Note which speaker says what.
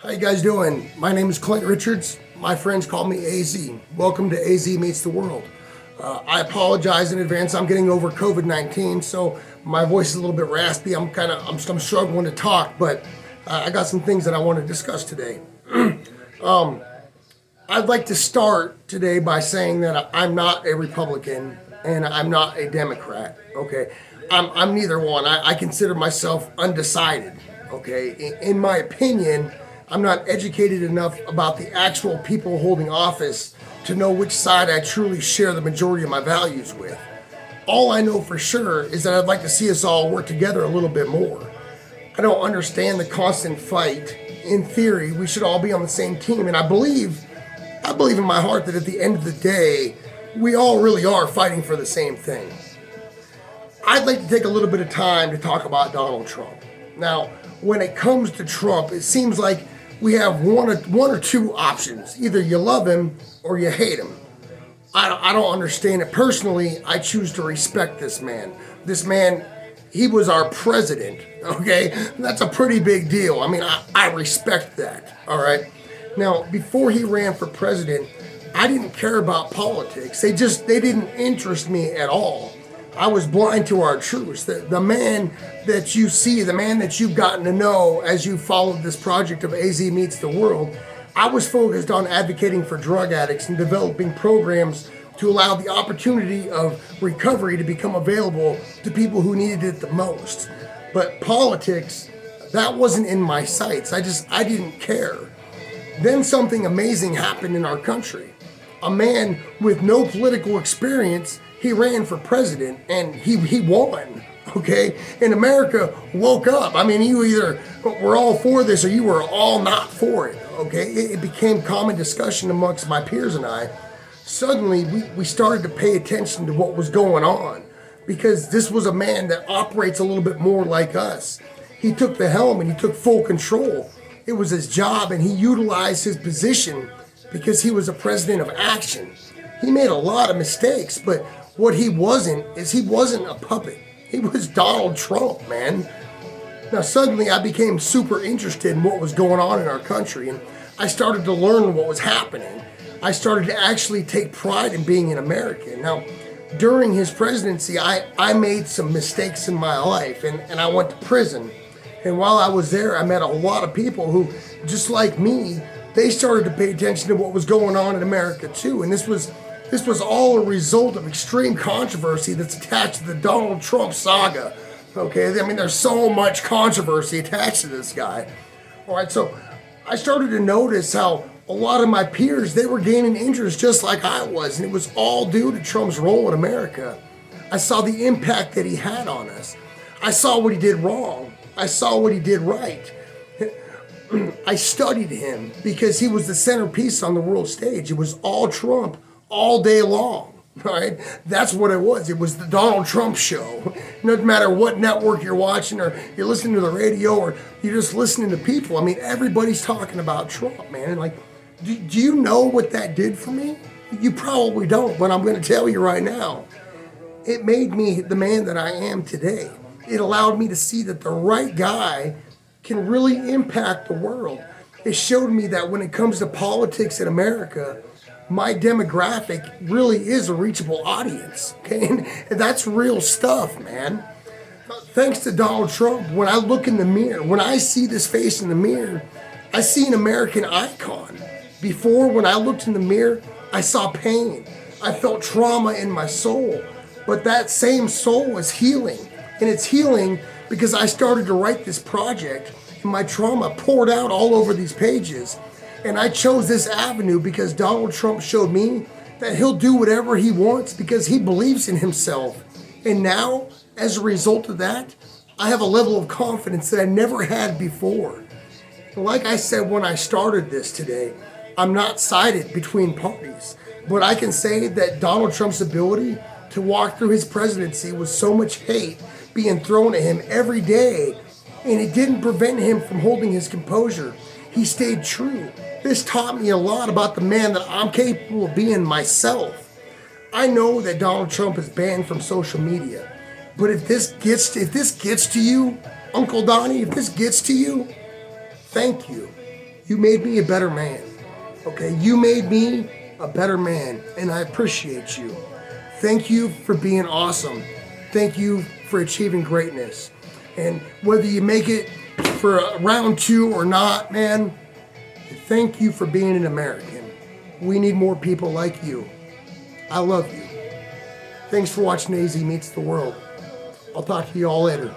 Speaker 1: How you guys doing? My name is Clint Richards. My friends call me AZ. Welcome to AZ Meets the World. I apologize in advance. I'm getting over COVID-19, so my voice is a little bit raspy. I'm struggling to talk, but I got some things that I want to discuss today. I'd like to start today by saying that I'm not a Republican and I'm not a Democrat. Okay, I'm neither one. I consider myself undecided. Okay, in my opinion, I'm not educated enough about the actual people holding office to know which side I truly share the majority of my values with. All I know for sure is that I'd like to see us all work together a little bit more. I don't understand the constant fight. In theory, we should all be on the same team, and I believe in my heart that at the end of the day, we all really are fighting for the same thing. I'd like to take a little bit of time to talk about Donald Trump. Now, when it comes to Trump, it seems like we have one or two options. Either you love him or you hate him. I don't understand it. Personally, I choose to respect this man. This man, he was our president, okay? That's a pretty big deal. I mean, I respect that, all right? Now, before he ran for president, I didn't care about politics. They didn't interest me at all. I was blind to our truths. The man that you see, the man that you've gotten to know as you followed this project of AZ Meets the World, I was focused on advocating for drug addicts and developing programs to allow the opportunity of recovery to become available to people who needed it the most. But politics, that wasn't in my sights. I didn't care. Then something amazing happened in our country. A man with no political experience, he ran for president and he won, okay? And America woke up. I mean, you either were all for this or you were all not for it, okay? It became common discussion amongst my peers and I. Suddenly, we started to pay attention to what was going on because this was a man that operates a little bit more like us. He took the helm and he took full control. It was his job and he utilized his position because he was a president of action. He made a lot of mistakes, but what he wasn't a puppet. He was Donald Trump, man. Now suddenly I became super interested in what was going on in our country and I started to learn what was happening. I started to actually take pride in being an American. Now, during his presidency, I made some mistakes in my life and I went to prison. And while I was there, I met a lot of people who, just like me, they started to pay attention to what was going on in America too. And this was all a result of extreme controversy that's attached to the Donald Trump saga. Okay, I mean, there's so much controversy attached to this guy. All right, so I started to notice how a lot of my peers, they were gaining interest just like I was. And it was all due to Trump's role in America. I saw the impact that he had on us. I saw what he did wrong. I saw what he did right. I studied him because he was the centerpiece on the world stage. It was all Trump all day long, right? That's what it was. It was the Donald Trump show. No matter what network you're watching or you're listening to the radio or you're just listening to people. I mean, everybody's talking about Trump, man. And like, do you know what that did for me? You probably don't, but I'm going to tell you right now. It made me the man that I am today. It allowed me to see that the right guy can really impact the world. It showed me that when it comes to politics in America, my demographic really is a reachable audience, okay? And that's real stuff, man. Thanks to Donald Trump, when I look in the mirror, when I see this face in the mirror, I see an American icon. Before, when I looked in the mirror, I saw pain. I felt trauma in my soul. But that same soul is healing. And it's healing because I started to write this project and my trauma poured out all over these pages. And I chose this avenue because Donald Trump showed me that he'll do whatever he wants because he believes in himself. And now, as a result of that, I have a level of confidence that I never had before. And like I said when I started this today, I'm not sided between parties. But I can say that Donald Trump's ability to walk through his presidency with so much hate being thrown at him every day, and it didn't prevent him from holding his composure. He stayed true. This taught me a lot about the man that I'm capable of being myself. I know that Donald Trump is banned from social media, but if this gets to you, Uncle Donnie, if this gets to you, thank you. You made me a better man. Okay, you made me a better man, and I appreciate you. Thank you for being awesome. Thank you for achieving greatness. And whether you make it for round 2 or not, man, thank you for being an American. We need more people like you. I love you. Thanks for watching AZ Meets the World. I'll talk to you all later.